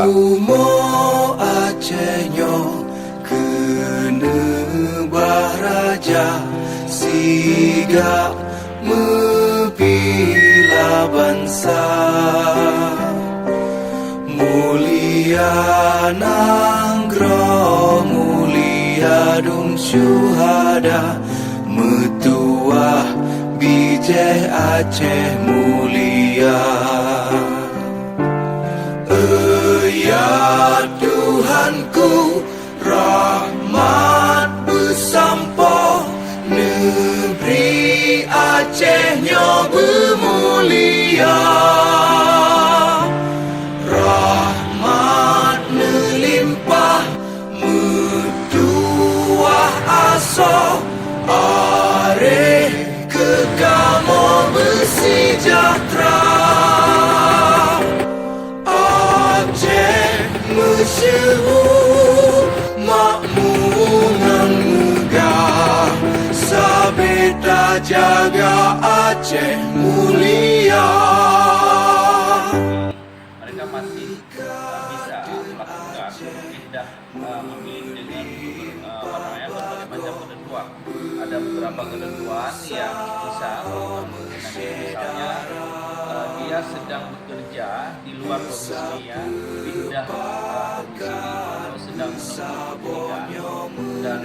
Umo Acehnya kena baraja siga mepila bangsa mulia nanggro mulia dum syuhada metuah bijeh Aceh mulia. Ya Tuhanku, rahmat bersampo negeri Acehnya bermulia. Rahmat melimpah metuah aso are kekamo bersejahtera. Masyhur makmuran megah sabeta jaga Aceh mulia. Mereka masih bisa melakukan pindah memilih dengan berbagai macam ketentuan. Ada beberapa ketentuan yang bisa misalnya dia sedang bekerja di luar provinsinya, pindah provinsi atau sedang menempuh pendidikan dan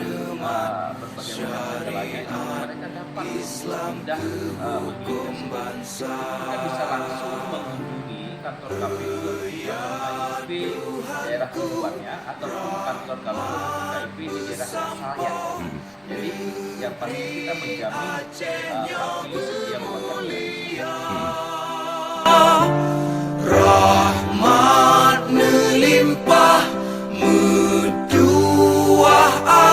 berbagai macam lagi, mereka dapat pindah memilih tersebut. Mereka bisa langsung mengunjungi kantor KPU KIP daerah tujuannya ataupun kantor KPU KIP di daerah asalnya. Jadi yang pasti kita menjamin hak pilih setiap warga negara. Rahmat melimpah metuah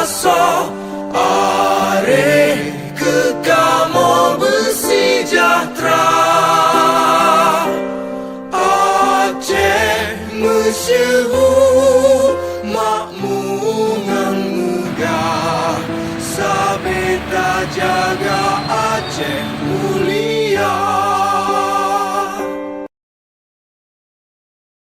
aso are kekamo bersejahtera. Aceh masyhur makmuran megah sabeta jaga Aceh mulia.